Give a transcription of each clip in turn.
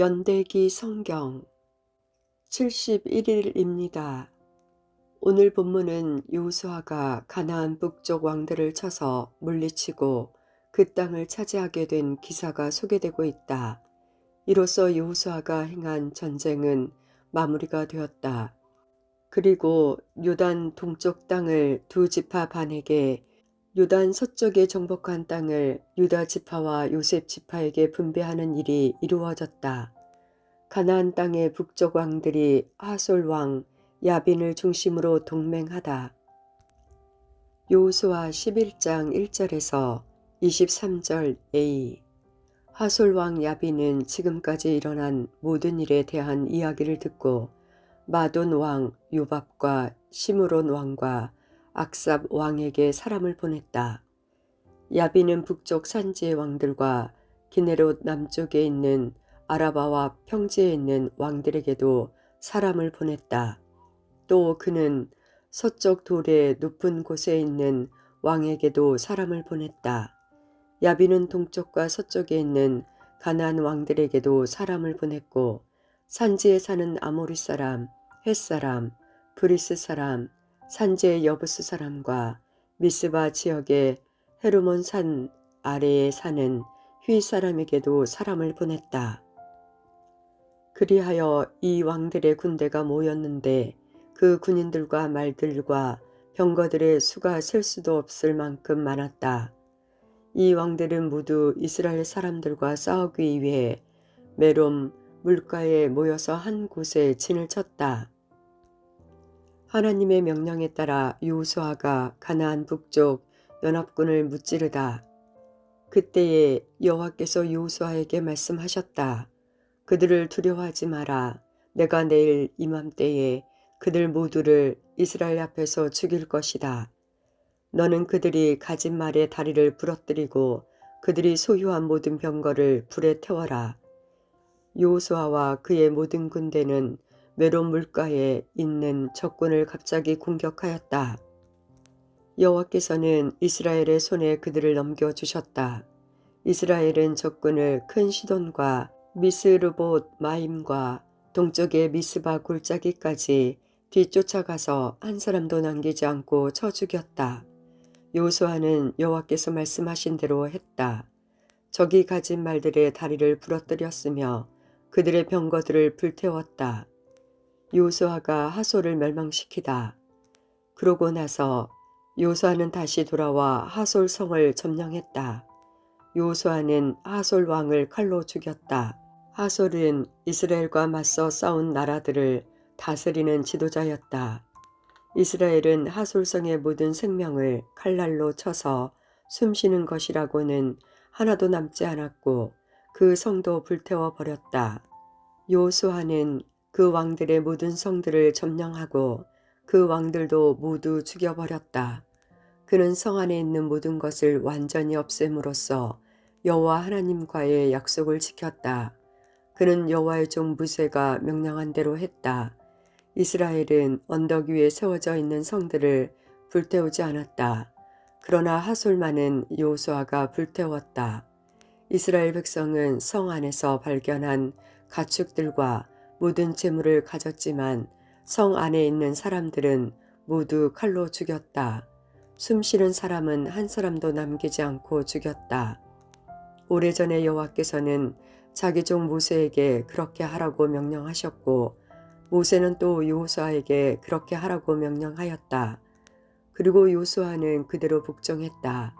연대기 성경 71일입니다. 오늘 본문은 여호수아가 가나안 북쪽 왕들을 쳐서 물리치고 그 땅을 차지하게 된 기사가 소개되고 있다. 이로써 여호수아가 행한 전쟁은 마무리가 되었다. 그리고 요단 동쪽 땅을 두 지파 반에게, 요단 서쪽에 정복한 땅을 유다 지파와 요셉 지파에게 분배하는 일이 이루어졌다. 가나안 땅의 북쪽 왕들이 하솔 왕 야빈을 중심으로 동맹하다. 여호수아 11장 1절에서 23절 A. 하솔 왕 야빈은 지금까지 일어난 모든 일에 대한 이야기를 듣고 마돈 왕 요밥과 시므론 왕과 악삽 왕에게 사람을 보냈다. 야빈은 북쪽 산지의 왕들과 기네롯 남쪽에 있는 아라바와 평지에 있는 왕들에게도 사람을 보냈다. 또 그는 서쪽 돌의 높은 곳에 있는 왕에게도 사람을 보냈다. 야빈은 동쪽과 서쪽에 있는 가나안 왕들에게도 사람을 보냈고, 산지에 사는 아모리 사람, 헷 사람, 브리스 사람, 산지의 여부스 사람과 미스바 지역의 헤르몬 산 아래에 사는 휘 사람에게도 사람을 보냈다. 그리하여 이 왕들의 군대가 모였는데 그 군인들과 말들과 병거들의 수가 셀 수도 없을 만큼 많았다. 이 왕들은 모두 이스라엘 사람들과 싸우기 위해 메롬 물가에 모여서 한 곳에 진을 쳤다. 하나님의 명령에 따라 여호수아가 가나안 북쪽 연합군을 무찌르다. 그때에 여호와께서 여호수아에게 말씀하셨다. 그들을 두려워하지 마라. 내가 내일 이맘때에 그들 모두를 이스라엘 앞에서 죽일 것이다. 너는 그들이 가진 말의 다리를 부러뜨리고 그들이 소유한 모든 병거를 불에 태워라. 여호수아와 그의 모든 군대는 메론 물가에 있는 적군을 갑자기 공격하였다. 여호와께서는 이스라엘의 손에 그들을 넘겨주셨다. 이스라엘은 적군을 큰 시돈과 미스르봇 마임과 동쪽의 미스바 골짜기까지 뒤쫓아가서 한 사람도 남기지 않고 쳐 죽였다. 여호수아는 여호와께서 말씀하신 대로 했다. 적이 가진 말들의 다리를 부러뜨렸으며 그들의 병거들을 불태웠다. 여호수아가 하솔을 멸망시키다. 그러고 나서 여호수아는 다시 돌아와 하솔 성을 점령했다. 여호수아는 하솔 왕을 칼로 죽였다. 하솔은 이스라엘과 맞서 싸운 나라들을 다스리는 지도자였다. 이스라엘은 하솔성의 모든 생명을 칼날로 쳐서 숨쉬는 것이라고는 하나도 남지 않았고 그 성도 불태워 버렸다. 여호수아는 그 왕들의 모든 성들을 점령하고 그 왕들도 모두 죽여버렸다. 그는 성 안에 있는 모든 것을 완전히 없앰으로써 여호와 하나님과의 약속을 지켰다. 그는 여호와의 종 무새가 명령한 대로 했다. 이스라엘은 언덕 위에 세워져 있는 성들을 불태우지 않았다. 그러나 하솔만은 여호수아가 불태웠다. 이스라엘 백성은 성 안에서 발견한 가축들과 모든 재물을 가졌지만 성 안에 있는 사람들은 모두 칼로 죽였다. 숨쉬는 사람은 한 사람도 남기지 않고 죽였다. 오래전에 여호와께서는 자기 종 모세에게 그렇게 하라고 명령하셨고 모세는 또 여호수아에게 그렇게 하라고 명령하였다. 그리고 여호수아는 그대로 복종했다.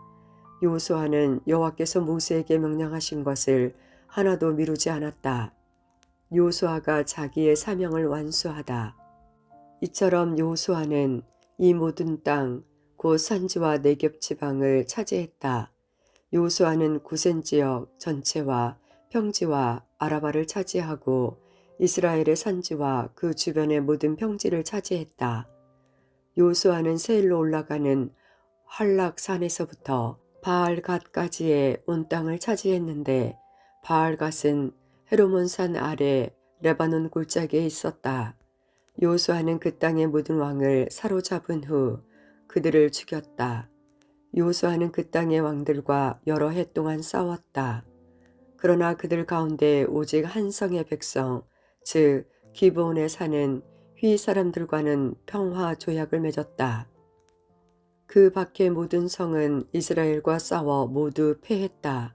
여호수아는 여호와께서 모세에게 명령하신 것을 하나도 미루지 않았다. 여호수아가 자기의 사명을 완수하다. 이처럼 여호수아는 이 모든 땅, 곧 산지와 내겹 지방을 차지했다. 여호수아는 고센 지역 전체와 평지와 아라바를 차지하고 이스라엘의 산지와 그 주변의 모든 평지를 차지했다. 여호수아는 세일로 올라가는 활락산에서부터 바알갓까지의 온 땅을 차지했는데 바알갓은 헤르몬산 아래 레바논 골짜기에 있었다. 여호수아는 그 땅의 모든 왕을 사로잡은 후 그들을 죽였다. 여호수아는 그 땅의 왕들과 여러 해 동안 싸웠다. 그러나 그들 가운데 오직 한 성의 백성, 즉 기브온에 사는 휘 사람들과는 평화 조약을 맺었다. 그 밖의 모든 성은 이스라엘과 싸워 모두 패했다.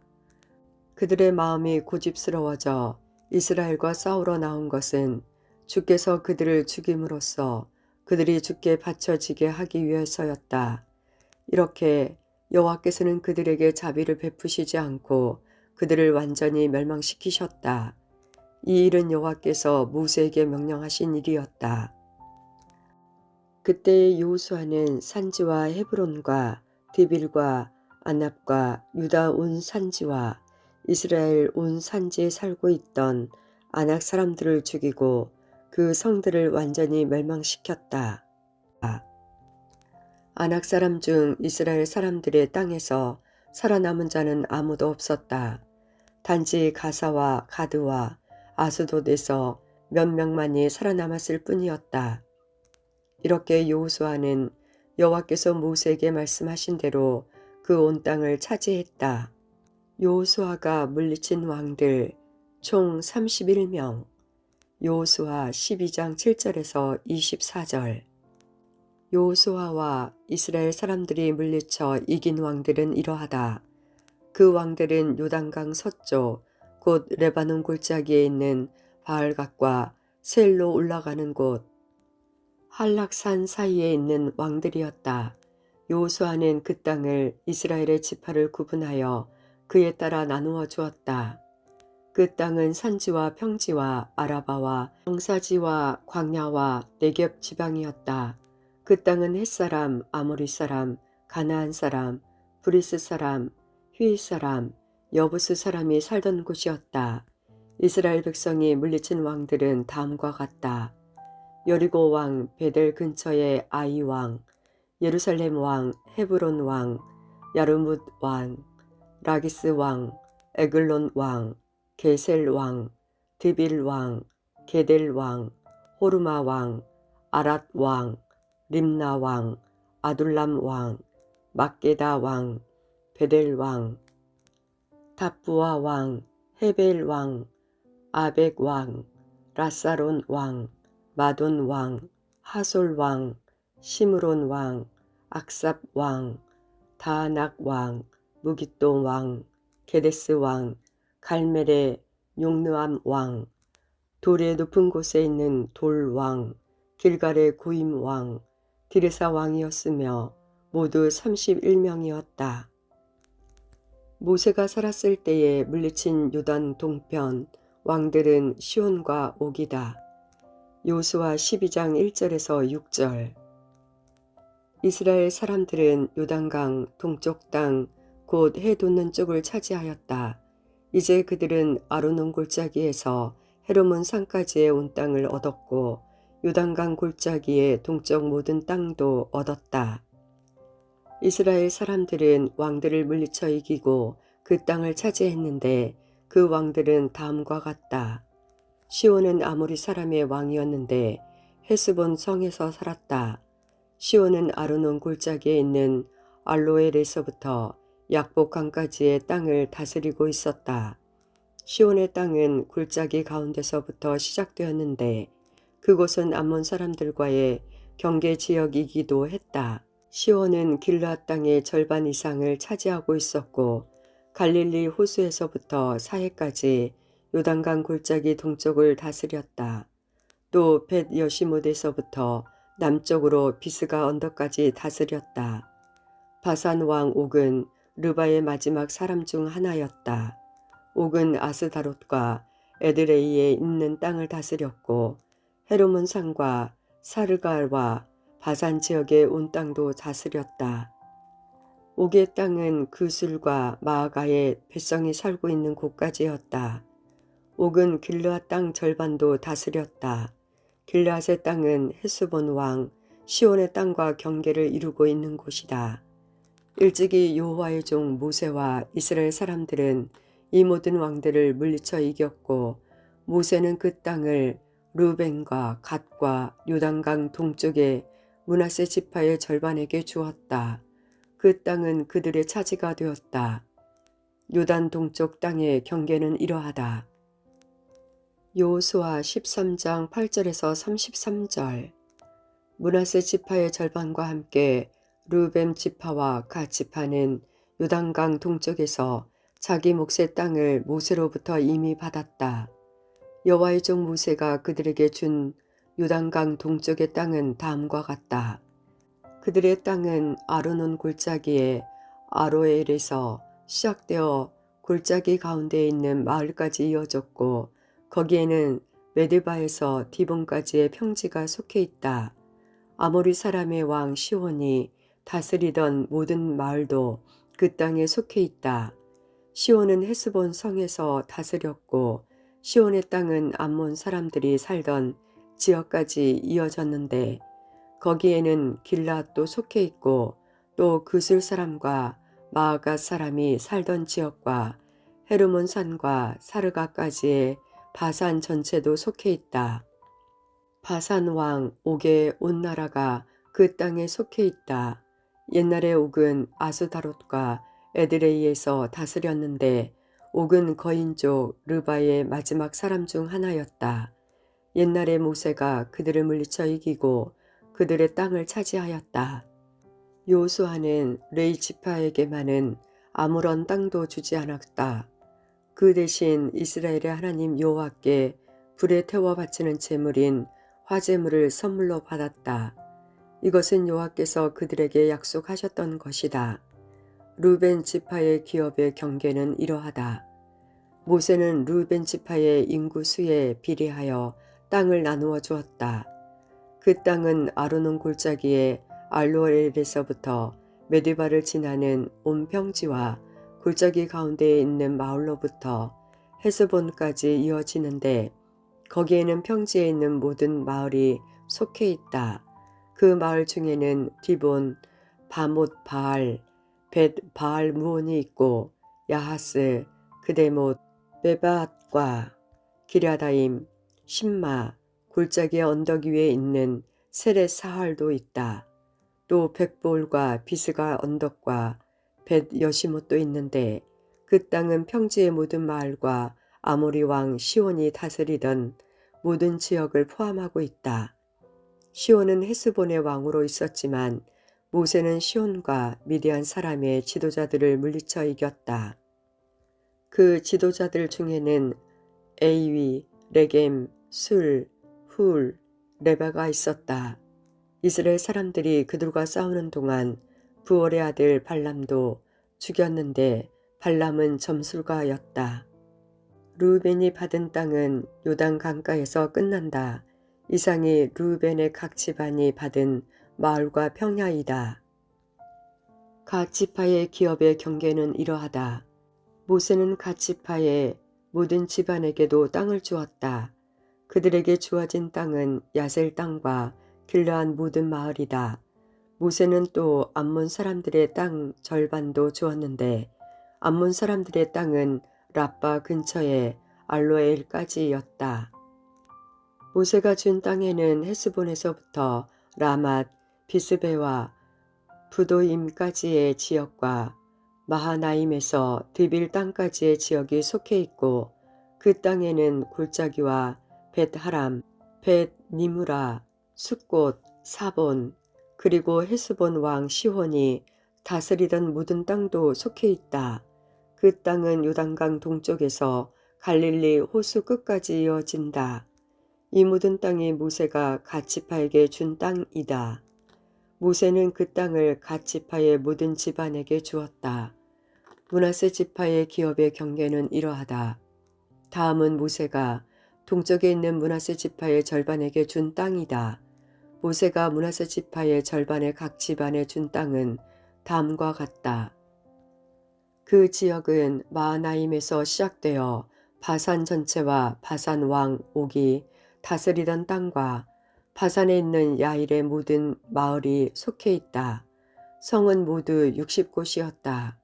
그들의 마음이 고집스러워져 이스라엘과 싸우러 나온 것은 주께서 그들을 죽임으로써 그들이 주께 바쳐지게 하기 위해서였다. 이렇게 여호와께서는 그들에게 자비를 베푸시지 않고 그들을 완전히 멸망시키셨다. 이 일은 여호와께서 모세에게 명령하신 일이었다. 그때의 여호수아는 산지와 헤브론과 드빌과 아납과 유다 온 산지와 이스라엘 온 산지에 살고 있던 아낙 사람들을 죽이고 그 성들을 완전히 멸망시켰다. 아낙 사람 중 이스라엘 사람들의 땅에서 살아남은 자는 아무도 없었다. 단지 가사와 가드와 아스돗에서 몇 명만이 살아남았을 뿐이었다. 이렇게 여호수아는 여호와께서 모세에게 말씀하신 대로 그 온 땅을 차지했다. 여호수아가 물리친 왕들 총 31명. 여호수아 12장 7절에서 24절. 여호수아와 이스라엘 사람들이 물리쳐 이긴 왕들은 이러하다. 그 왕들은 요단강 서쪽 곧 레바논 골짜기에 있는 바알갓과 셀로 올라가는 곳 할락산 사이에 있는 왕들이었다. 여호수아는 그 땅을 이스라엘의 지파를 구분하여 그에 따라 나누어 주었다. 그 땅은 산지와 평지와 아라바와 영사지와 광야와 네겝 지방이었다. 그 땅은 헷사람, 아모리 사람, 가나안 사람, 브리스 사람, 휘 사람, 여부스 사람이 살던 곳이었다. 이스라엘 백성이 물리친 왕들은 다음과 같다. 여리고 왕, 베델 근처의 아이 왕, 예루살렘 왕, 헤브론 왕, 야르뭇 왕, 라기스 왕, 에글론 왕, 게셀 왕, 드빌 왕, 게델 왕, 호르마 왕, 아랏 왕, 림나 왕, 아둘람 왕, 막게다 왕, 베델 왕, 탑부아 왕, 헤벨 왕, 아벡 왕, 라사론 왕, 마돈 왕, 하솔 왕, 시므론 왕, 악삽 왕, 다낙 왕, 무깃도 왕, 게데스 왕, 갈멜의 용느암 왕, 돌의 높은 곳에 있는 돌 왕, 길갈의 고임 왕, 디르사 왕이었으며 모두 31명이었다. 모세가 살았을 때에 물리친 요단 동편 왕들은 시온과 옥이다. 여호수아 12장 1절에서 6절. 이스라엘 사람들은 요단강 동쪽 땅 곧 해 돋는 쪽을 차지하였다. 이제 그들은 아르논 골짜기에서 헤르몬 산까지의 온 땅을 얻었고 요단강 골짜기의 동쪽 모든 땅도 얻었다. 이스라엘 사람들은 왕들을 물리쳐 이기고 그 땅을 차지했는데 그 왕들은 다음과 같다. 시온은 아모리 사람의 왕이었는데 헤스본 성에서 살았다. 시온은 아르논 골짜기에 있는 알로엘에서부터 약복강까지의 땅을 다스리고 있었다. 시온의 땅은 골짜기 가운데서부터 시작되었는데 그곳은 암몬 사람들과의 경계 지역이기도 했다. 시온은 길르앗 땅의 절반 이상을 차지하고 있었고 갈릴리 호수에서부터 사해까지 요단강 골짜기 동쪽을 다스렸다. 또 벳 여시못에서부터 남쪽으로 비스가 언덕까지 다스렸다. 바산 왕 옥은 르바의 마지막 사람 중 하나였다. 옥은 아스다롯과 에드레이에 있는 땅을 다스렸고 헤르몬 산과 사르갈과 바산 지역의 온 땅도 다스렸다. 옥의 땅은 그술과 마아가의 백성이 살고 있는 곳까지였다. 옥은 길르앗 땅 절반도 다스렸다. 길르앗의 땅은 헤스본 왕 시온의 땅과 경계를 이루고 있는 곳이다. 일찍이 여호와의 종 모세와 이스라엘 사람들은 이 모든 왕들을 물리쳐 이겼고 모세는 그 땅을 르벤과 갓과 요단강 동쪽의 므낫세 지파의 절반에게 주었다. 그 땅은 그들의 차지가 되었다. 요단 동쪽 땅의 경계는 이러하다. 여호수아 13장 8절에서 33절. 므낫세 지파의 절반과 함께 르우벤 지파와 갓 지파는 요단강 동쪽에서 자기 몫의 땅을 모세로부터 이미 받았다. 여호와의 종 모세가 그들에게 준 요단강 동쪽의 땅은 다음과 같다. 그들의 땅은 아르논 골짜기에 아로엘에서 시작되어 골짜기 가운데에 있는 마을까지 이어졌고, 거기에는 메드바에서 디본까지의 평지가 속해 있다. 아모리 사람의 왕 시온이 다스리던 모든 마을도 그 땅에 속해 있다. 시온은 헤스본 성에서 다스렸고, 시온의 땅은 암몬 사람들이 살던 지역까지 이어졌는데, 거기에는 길라앗도 속해 있고, 또 그술 사람과 마아가 사람이 살던 지역과 헤르몬 산과 사르가까지의 바산 전체도 속해 있다. 바산 왕 옥의 온 나라가 그 땅에 속해 있다. 옛날에 옥은 아스다롯과 에드레이에서 다스렸는데, 옥은 거인족 르바의 마지막 사람 중 하나였다. 옛날에 모세가 그들을 물리쳐 이기고 그들의 땅을 차지하였다. 여호수아는 레위 지파에게만은 아무런 땅도 주지 않았다. 그 대신 이스라엘의 하나님 여호와께 불에 태워 바치는 제물인 화제물을 선물로 받았다. 이것은 여호와께서 그들에게 약속하셨던 것이다. 르우벤 지파의 기업의 경계는 이러하다. 모세는 르우벤 지파의 인구 수에 비례하여 땅을 나누어 주었다. 그 땅은 아르논 골짜기의 알로엘에서부터 메드바를 지나는 온 평지와 골짜기 가운데에 있는 마을로부터 헤스본까지 이어지는데, 거기에는 평지에 있는 모든 마을이 속해 있다. 그 마을 중에는 디본, 바못 바알, 벳 바알 무온이 있고, 야하스, 그데못, 메바앗과 기랴다임, 신마, 골짜기의 언덕 위에 있는 세렛 사할도 있다. 또 백볼과 비스가 언덕과 벳 여시못도 있는데, 그 땅은 평지의 모든 마을과 아모리 왕 시온이 다스리던 모든 지역을 포함하고 있다. 시온은 헤스본의 왕으로 있었지만 모세는 시온과 미디안 사람의 지도자들을 물리쳐 이겼다. 그 지도자들 중에는 에이위, 레겜, 술, 훌, 레바가 있었다. 이스라엘 사람들이 그들과 싸우는 동안 부올의 아들 발람도 죽였는데, 발람은 점술가였다. 르우벤이 받은 땅은 요단 강가에서 끝난다. 이상이 르우벤의 각 집안이 받은 마을과 평야이다. 갓 지파의 기업의 경계는 이러하다. 모세는 갓 지파의 모든 집안에게도 땅을 주었다. 그들에게 주어진 땅은 야셀 땅과 길르앗 모든 마을이다. 모세는 또 암몬 사람들의 땅 절반도 주었는데, 암몬 사람들의 땅은 라빠 근처의 알로엘까지였다. 모세가 준 땅에는 헤스본에서부터 라맛, 비스베와 부도임까지의 지역과 마하나임에서 드빌 땅까지의 지역이 속해 있고, 그 땅에는 골짜기와 벳하람, 벳니무라, 숫곳, 사본, 그리고 헤스본 왕 시혼이 다스리던 모든 땅도 속해 있다. 그 땅은 요단강 동쪽에서 갈릴리 호수 끝까지 이어진다. 이 모든 땅이 모세가 갓 지파에게 준 땅이다. 모세는 그 땅을 갓 지파의 모든 집안에게 주었다. 므낫세 지파의 기업의 경계는 이러하다. 다음은 모세가 동쪽에 있는 므낫세 지파의 절반에게 준 땅이다. 모세가 므낫세 지파의 절반의 각 집안에 준 땅은 다음과 같다. 그 지역은 마하나임에서 시작되어 바산 전체와 바산 왕 옥이 다스리던 땅과 바산에 있는 야일의 모든 마을이 속해 있다. 성은 모두 60곳이었다.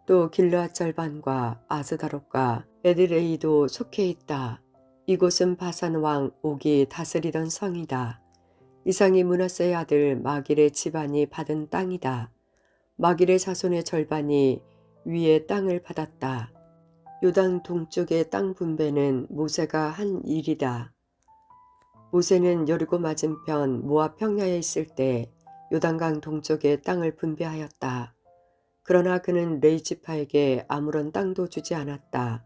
또 길르앗 절반과 아스다롯과 에드레이도 속해 있다. 이곳은 바산 왕 옥이 다스리던 성이다. 이상이 므낫세의 아들 마길의 집안이 받은 땅이다. 마길의 자손의 절반이 위에 땅을 받았다. 요단 동쪽의 땅 분배는 모세가 한 일이다. 모세는 여리고 맞은편 모압 평야에 있을 때 요단강 동쪽의 땅을 분배하였다. 그러나 그는 레위 지파에게 아무런 땅도 주지 않았다.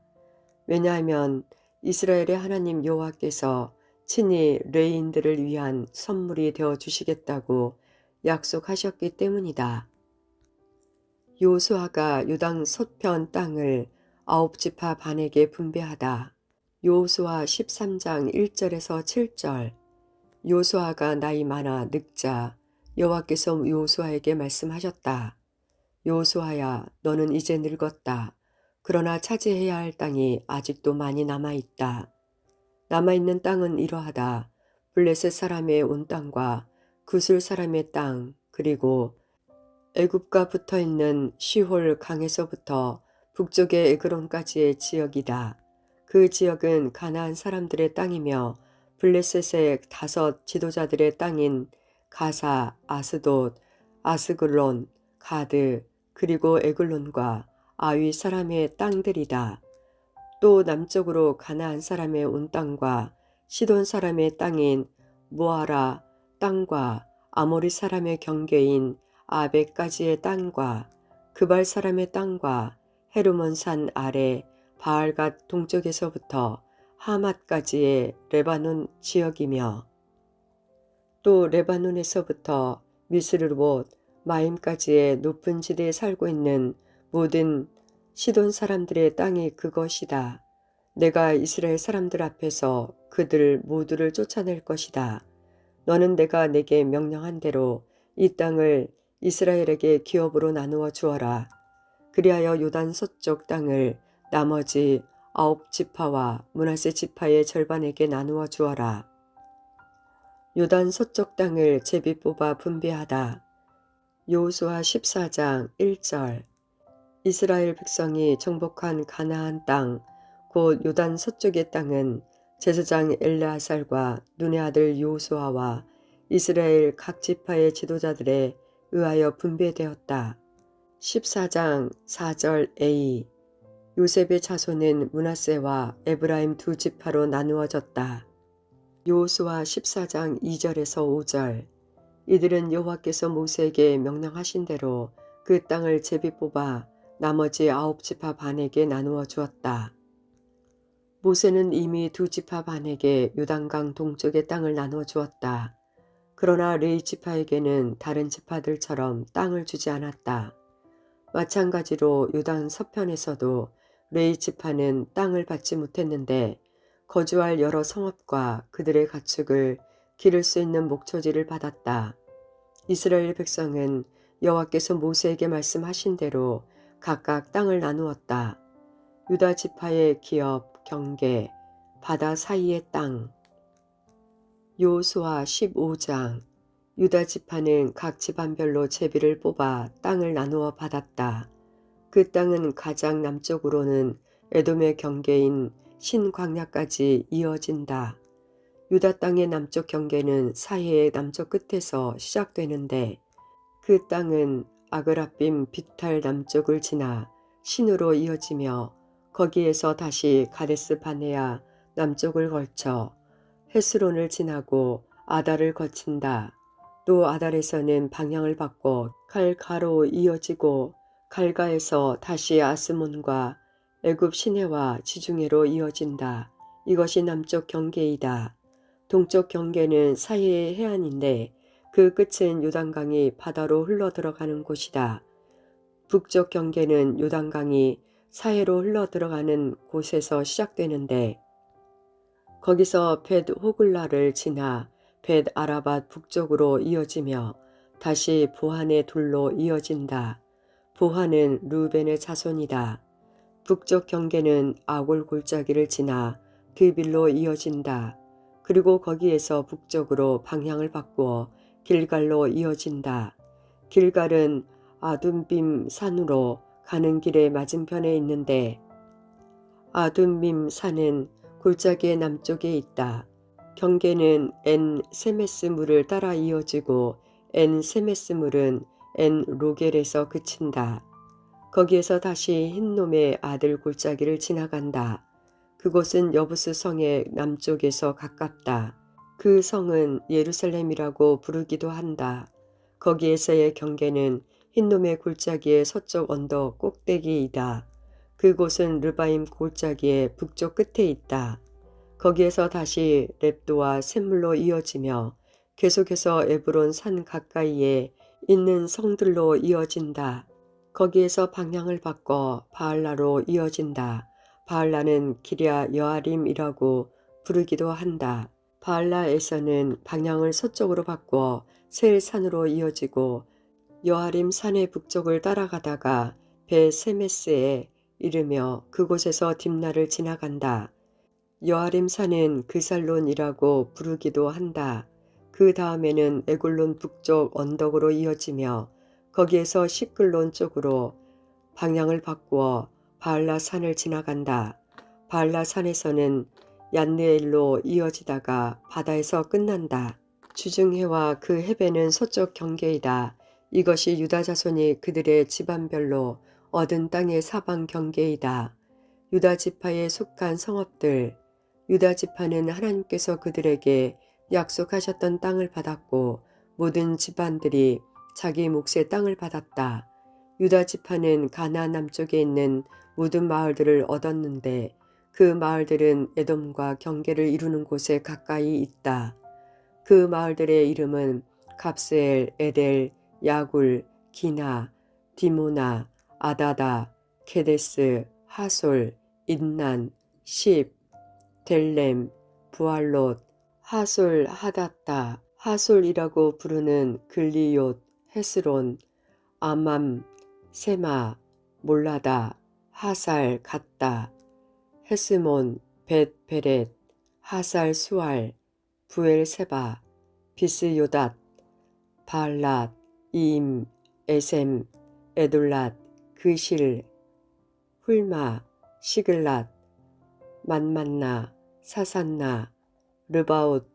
왜냐하면 이스라엘의 하나님 여호와께서 친히 레위인들을 위한 선물이 되어 주시겠다고 약속하셨기 때문이다. 여호수아가 요단 서편 땅을 9지파 반에게 분배하다. 여호수아 13장 1절에서 7절. 여호수아가 나이 많아 늙자 여호와께서 여호수아에게 말씀하셨다. 여호수아야, 너는 이제 늙었다. 그러나 차지해야 할 땅이 아직도 많이 남아있다. 남아있는 땅은 이러하다. 블레셋 사람의 온 땅과 구슬 사람의 땅, 그리고 애굽과 붙어있는 시홀 강에서부터 북쪽의 에그론까지의 지역이다. 그 지역은 가나안 사람들의 땅이며 블레셋의 5 지도자들의 땅인 가사, 아스돗, 아스글론, 가드, 그리고 에글론과 아위 사람의 땅들이다. 또 남쪽으로 가나안 사람의 온 땅과 시돈 사람의 땅인 모아라 땅과 아모리 사람의 경계인 아벡까지의 땅과 그발 사람의 땅과 헤르몬 산 아래 바알갓 동쪽에서부터 하맛까지의 레바논 지역이며 또 레바논에서부터 미스르봇 마임까지의 높은 지대에 살고 있는 모든 시돈 사람들의 땅이 그것이다. 내가 이스라엘 사람들 앞에서 그들 모두를 쫓아낼 것이다. 너는 내가 내게 명령한 대로 이 땅을 이스라엘에게 기업으로 나누어 주어라. 그리하여 요단 서쪽 땅을 나머지 9지파와 므낫세 지파의 절반에게 나누어 주어라. 요단 서쪽 땅을 제비 뽑아 분배하다. 여호수아 14장 1절. 이스라엘 백성이 정복한 가나안 땅, 곧 요단 서쪽의 땅은 제사장 엘르아살과 눈의 아들 여호수아와 이스라엘 각 지파의 지도자들에 의하여 분배되었다. 14장 4절 A. 요셉의 자손은 므낫세와 에브라임 2지파로 나누어졌다. 여호수아 14장 2절에서 5절. 이들은 여호와께서 모세에게 명령하신 대로 그 땅을 제비 뽑아 나머지 9지파 반에게 나누어 주었다. 모세는 이미 2지파 반에게 요단강 동쪽의 땅을 나누어 주었다. 그러나 레위 지파에게는 다른 지파들처럼 땅을 주지 않았다. 마찬가지로 요단 서편에서도 레위 지파는 땅을 받지 못했는데 거주할 여러 성읍과 그들의 가축을 기를 수 있는 목초지를 받았다. 이스라엘 백성은 여호와께서 모세에게 말씀하신 대로 각각 땅을 나누었다. 유다 지파의 기업, 경계, 바다 사이의 땅. 여호수아 15장. 유다 지파는 각 지반별로 제비를 뽑아 땅을 나누어 받았다. 그 땅은 가장 남쪽으로는 에돔의 경계인 신광야까지 이어진다. 유다 땅의 남쪽 경계는 사해의 남쪽 끝에서 시작되는데 그 땅은 아그라빔 빅탈 남쪽을 지나 신으로 이어지며 거기에서 다시 가데스 바네아 남쪽을 걸쳐 헤스론을 지나고 아달을 거친다. 또 아달에서는 방향을 바꿔 갈가로 이어지고 갈가에서 다시 아스몬과 애굽 시내와 지중해로 이어진다. 이것이 남쪽 경계이다. 동쪽 경계는 사해의 해안인데 그 끝은 요단강이 바다로 흘러 들어가는 곳이다. 북쪽 경계는 요단강이 사해로 흘러 들어가는 곳에서 시작되는데 거기서 벳 호글라를 지나 벳 아라밧 북쪽으로 이어지며 다시 보한의 둘로 이어진다. 보한은 루벤의 자손이다. 북쪽 경계는 아골 골짜기를 지나 드빌로 이어진다. 그리고 거기에서 북쪽으로 방향을 바꾸어 길갈로 이어진다. 길갈은 아둠빔 산으로 가는 길의 맞은편에 있는데 아둠빔 산은 골짜기의 남쪽에 있다. 경계는 엔 세메스 물을 따라 이어지고 엔 세메스 물은 엔 로겔에서 그친다. 거기에서 다시 흰놈의 아들 골짜기를 지나간다. 그곳은 여부스 성의 남쪽에서 가깝다. 그 성은 예루살렘이라고 부르기도 한다. 거기에서의 경계는 흰놈의 골짜기의 서쪽 언덕 꼭대기이다. 그곳은 르바임 골짜기의 북쪽 끝에 있다. 거기에서 다시 렙도와 샘물로 이어지며 계속해서 에브론 산 가까이에 있는 성들로 이어진다. 거기에서 방향을 바꿔 바알라로 이어진다. 바알라는 기랴 여아림이라고 부르기도 한다. 바알라에서는 방향을 서쪽으로 바꿔 셀산으로 이어지고 여아림 산의 북쪽을 따라가다가 베세메스에 이르며 그곳에서 딥나를 지나간다. 여아림 산은 그살론이라고 부르기도 한다. 그 다음에는 에굴론 북쪽 언덕으로 이어지며 거기에서 시클론 쪽으로 방향을 바꾸어 바알라 산을 지나간다. 바알라 산에서는 얀느엘로 이어지다가 바다에서 끝난다. 주중해와 그 해변은 서쪽 경계이다. 이것이 유다 자손이 그들의 집안별로 얻은 땅의 사방 경계이다. 유다 지파에 속한 성읍들. 유다 지파는 하나님께서 그들에게 약속하셨던 땅을 받았고 모든 집안들이 자기 몫의 땅을 받았다. 유다 지파는 가나안 남쪽에 있는 모든 마을들을 얻었는데 그 마을들은 에돔과 경계를 이루는 곳에 가까이 있다. 그 마을들의 이름은 갑스엘, 에델, 야굴, 기나, 디모나, 아다다, 케데스, 하솔, 인난, 십, 델렘, 부알롯, 하솔 하닷다, 하솔이라고 부르는 글리욤, 헤스론, 아맘, 세마, 몰라다, 하살, 갓다, 헤스몬, 벳베렛, 하살 수알, 부엘세바, 비스요닷, 바알랏, 이임, 에셈, 에돌랏, 그실, 훌마, 시글랏, 만만나, 사산나, 르바옷,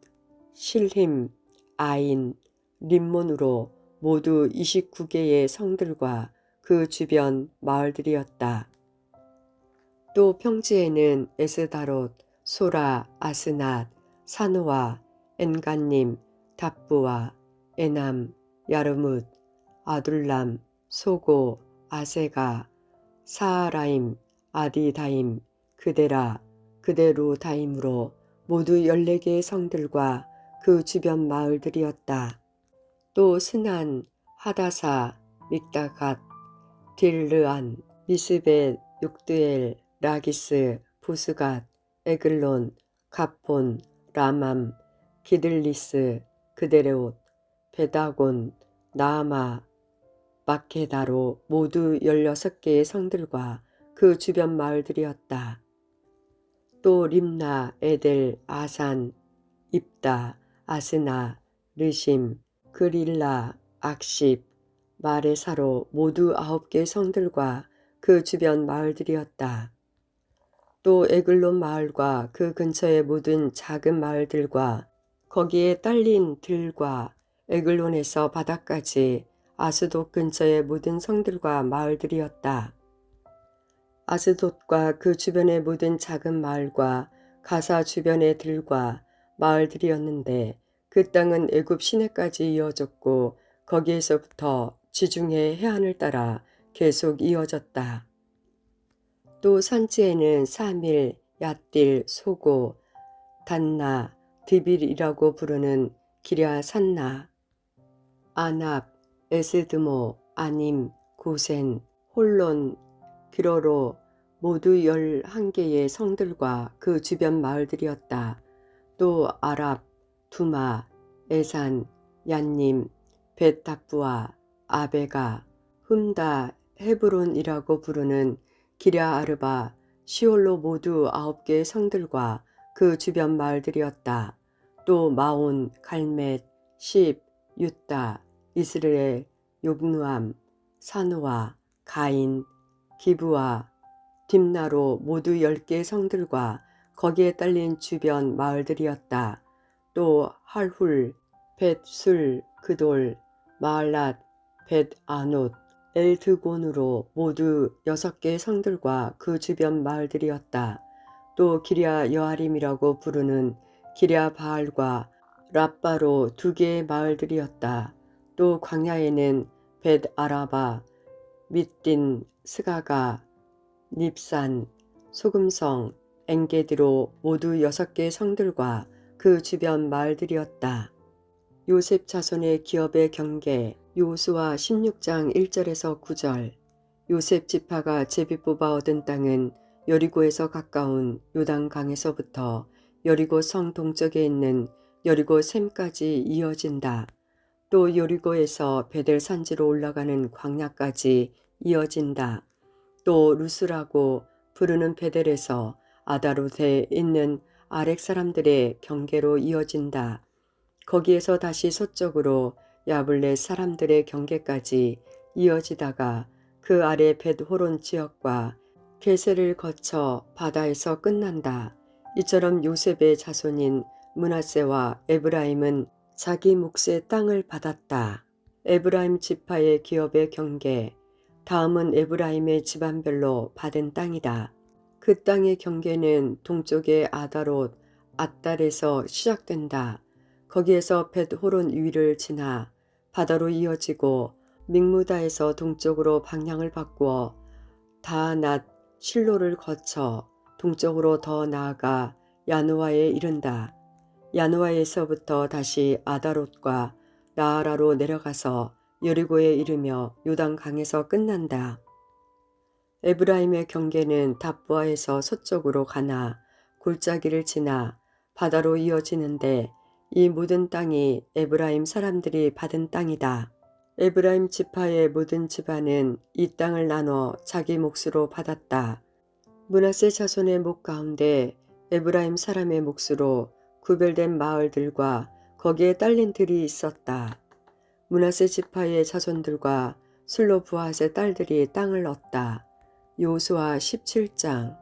실힘, 아인, 림몬으로 모두 29개의 성들과 그 주변 마을들이었다. 또 평지에는 에스다롯, 소라, 아스낫, 사누아, 엔간님, 답부와 에남, 야르뭇, 아둘람, 소고, 아세가, 사하라임, 아디다임, 그데라, 그데루다임으로 모두 14개의 성들과 그 주변 마을들이었다. 또 스난, 하다사, 믹다갓, 딜르안, 미스벳, 욕드엘, 라기스, 부스갓, 에글론, 갑본, 라맘, 기들리스, 그데레옷, 베다곤, 나아마, 마케다로 모두 16개의 성들과 그 주변 마을들이었다. 또 림나, 에델, 아산, 입다, 아스나, 르심, 그릴라, 악십, 마레사로 모두 9개의 성들과 그 주변 마을들이었다. 또 에글론 마을과 그 근처의 모든 작은 마을들과 거기에 딸린 들과 에글론에서 바다까지 아스돗 근처의 모든 성들과 마을들이었다. 아스돗과 그 주변의 모든 작은 마을과 가사 주변의 들과 마을들이었는데 그 땅은 애굽 시내까지 이어졌고 거기에서부터 지중해 해안을 따라 계속 이어졌다. 또 산지에는 사밀, 얏딜, 소고, 단나, 드빌이라고 부르는 기랴 산나, 아납, 에스드모, 아님, 고센, 홀론, 기로로 모두 11개의 성들과 그 주변 마을들이었다. 또 아랍, 두마, 에산, 얀님, 벳다프와 아베가, 흠다, 헤브론이라고 부르는 기랴아르바, 시올로 모두 9개의 성들과 그 주변 마을들이었다. 또 마온, 갈멧, 십, 유다, 이스라엘, 욕누암, 사누아, 가인, 기브와 딥나로 모두 10개의 성들과 거기에 딸린 주변 마을들이었다. 또 할훌, 벳술, 그돌, 마알랏, 벳아노, 엘드곤으로 모두 6개의 성들과 그 주변 마을들이었다. 또 기랴 여아림이라고 부르는 기랴 바알과 랍바로 2개의 마을들이었다. 또 광야에는 벳 아라바, 밑딘, 스가가, 닙산, 소금성, 엔게드로 모두 6개의 성들과 그 주변 마을들이었다. 요셉 자손의 기업의 경계. 요수와 16장 1절에서 9절. 요셉 지파가 제비 뽑아 얻은 땅은 여리고에서 가까운 요단강에서부터 여리고 성 동쪽에 있는 여리고 샘까지 이어진다. 또 여리고에서 베델 산지로 올라가는 광야까지 이어진다. 또 루스라고 부르는 베델에서 아다롯에 있는 아렉 사람들의 경계로 이어진다. 거기에서 다시 서쪽으로 야블렛 사람들의 경계까지 이어지다가 그 아래 벳호론 지역과 게셀을 거쳐 바다에서 끝난다. 이처럼 요셉의 자손인 므낫세와 에브라임은 자기 몫의 땅을 받았다. 에브라임 지파의 기업의 경계. 다음은 에브라임의 집안별로 받은 땅이다. 그 땅의 경계는 동쪽의 아다롯, 앗달에서 시작된다. 거기에서 벳호론 위를 지나 바다로 이어지고 믹무다에서 동쪽으로 방향을 바꾸어 다낫 실로를 거쳐 동쪽으로 더 나아가 야누아에 이른다. 야누아에서부터 다시 아다롯과 나아라로 내려가서 여리고에 이르며 요단강에서 끝난다. 에브라임의 경계는 답부아에서 서쪽으로 가나 골짜기를 지나 바다로 이어지는데 이 모든 땅이 에브라임 사람들이 받은 땅이다. 에브라임 지파의 모든 집안은 이 땅을 나눠 자기 몫으로 받았다. 므낫세 자손의 목 가운데 에브라임 사람의 몫으로 구별된 마을들과 거기에 딸린 들이 있었다. 므낫세 지파의 자손들과 슬로브앗의 딸들이 땅을 얻다. 요수아 17장.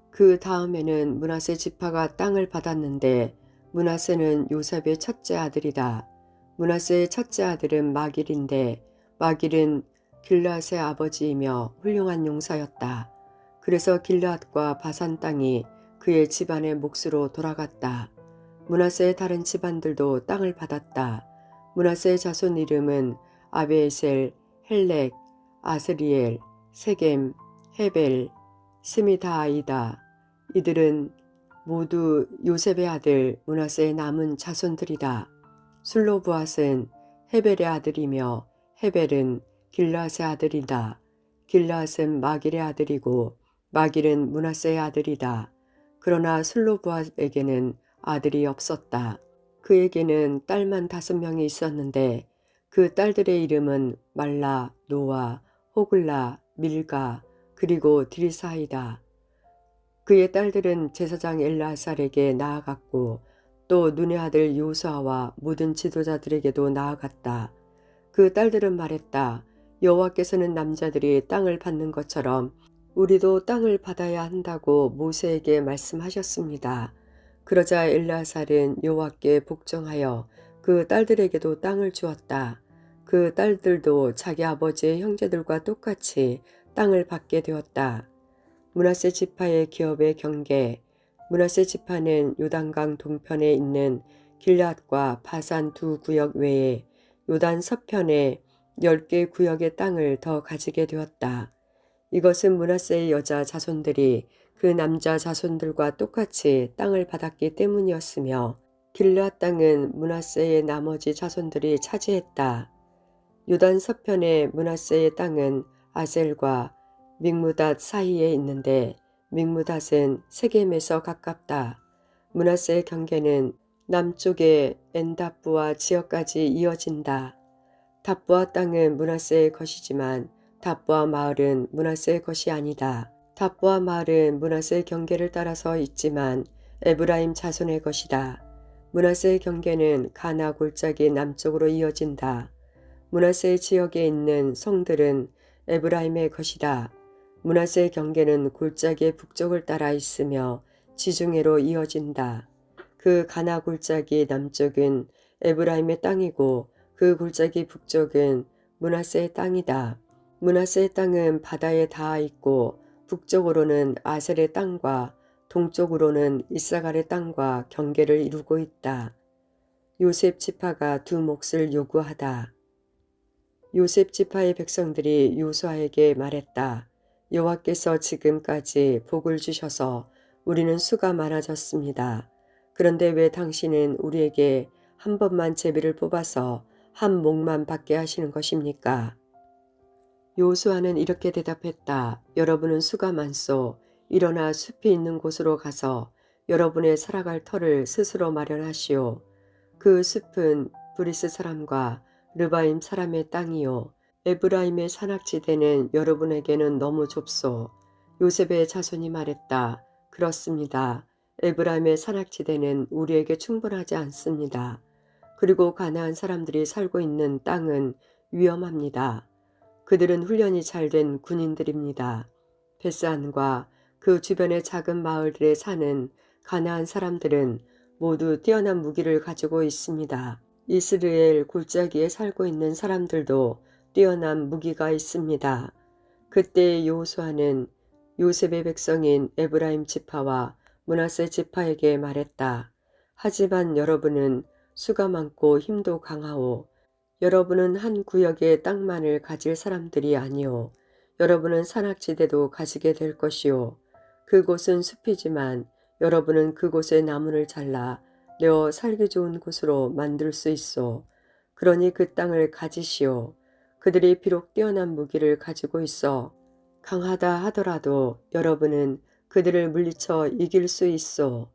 그 다음에는 므낫세 지파가 땅을 받았는데 므낫세는 요셉의 첫째 아들이다. 므낫세의 첫째 아들은 마길인데 마길은 길앗의 아버지이며 훌륭한 용사였다. 그래서 길앗과 바산 땅이 그의 집안의 몫으로 돌아갔다. 므낫세의 다른 집안들도 땅을 받았다. 므낫세의 자손 이름은 아비에셀, 헬렉, 아스리엘, 세겜, 헤벨, 스미다아이다. 이들은 모두 요셉의 아들 므낫세의 남은 자손들이다. 슬로브앗은 헤벨의 아들이며 헤벨은 길앗의 아들이다. 길앗은 마길의 아들이고 마길은 므낫세의 아들이다. 그러나 슬로브앗에게는 아들이 없었다. 그에게는 딸만 5명이 있었는데 그 딸들의 이름은 말라, 노아, 호글라, 밀가, 그리고 디리사이다. 그의 딸들은 제사장 엘라살에게 나아갔고 또 눈의 아들 요수아와 모든 지도자들에게도 나아갔다. 그 딸들은 말했다. 여호와께서는 남자들이 땅을 받는 것처럼 우리도 땅을 받아야 한다고 모세에게 말씀하셨습니다. 그러자 엘라살은 여호와께 복종하여 그 딸들에게도 땅을 주었다. 그 딸들도 자기 아버지의 형제들과 똑같이 땅을 받게 되었다. 므낫세 지파의 기업의 경계. 므낫세 지파는 요단강 동편에 있는 길앗과 바산 2 구역 외에 요단 서편에 10개 구역의 땅을 더 가지게 되었다. 이것은 므낫세의 여자 자손들이 그 남자 자손들과 똑같이 땅을 받았기 때문이었으며 길앗 땅은 므낫세의 나머지 자손들이 차지했다. 요단 서편의 므낫세의 땅은 아셀과 믹무닷 사이에 있는데 믹무닷은 세겜에서 가깝다. 므낫세의 경계는 남쪽의 엔답부아 지역까지 이어진다. 답부아 땅은 므낫세의 것이지만 답부아 마을은 므낫세의 것이 아니다. 답부아 마을은 므낫세의 경계를 따라서 있지만 에브라임 자손의 것이다. 므낫세의 경계는 가나 골짜기 남쪽으로 이어진다. 므낫세 지역에 있는 성들은 에브라임의 것이다. 므낫세의 경계는 골짜기의 북쪽을 따라 있으며 지중해로 이어진다. 그 가나 골짜기 남쪽은 에브라임의 땅이고 그 골짜기 북쪽은 므낫세의 땅이다. 므낫세의 땅은 바다에 닿아 있고 북쪽으로는 아셀의 땅과 동쪽으로는 이사갈의 땅과 경계를 이루고 있다. 요셉 지파가 두 몫을 요구하다. 요셉 지파의 백성들이 요수아에게 말했다. 여호와께서 지금까지 복을 주셔서 우리는 수가 많아졌습니다. 그런데 왜 당신은 우리에게 한 번만 제비를 뽑아서 한 몫만 받게 하시는 것입니까? 요수아는 이렇게 대답했다. 여러분은 수가 많소. 일어나 숲이 있는 곳으로 가서 여러분의 살아갈 터를 스스로 마련하시오. 그 숲은 브리스 사람과 르바임 사람의 땅이요. 에브라임의 산악지대는 여러분에게는 너무 좁소. 요셉의 자손이 말했다. 그렇습니다. 에브라임의 산악지대는 우리에게 충분하지 않습니다. 그리고 가나안 사람들이 살고 있는 땅은 위험합니다. 그들은 훈련이 잘 된 군인들입니다. 베스안과 그 주변의 작은 마을들에 사는 가나안 사람들은 모두 뛰어난 무기를 가지고 있습니다. 이스라엘 골짜기에 살고 있는 사람들도 뛰어난 무기가 있습니다. 그때 여호수아는 요셉의 백성인 에브라임 지파와 므낫세 지파에게 말했다. 하지만 여러분은 수가 많고 힘도 강하오. 여러분은 한 구역의 땅만을 가질 사람들이 아니오. 여러분은 산악지대도 가지게 될 것이오. 그곳은 숲이지만 여러분은 그곳의 나무를 잘라 내어 살기 좋은 곳으로 만들 수 있어. 그러니 그 땅을 가지시오. 그들이 비록 뛰어난 무기를 가지고 있어 강하다 하더라도 여러분은 그들을 물리쳐 이길 수 있어.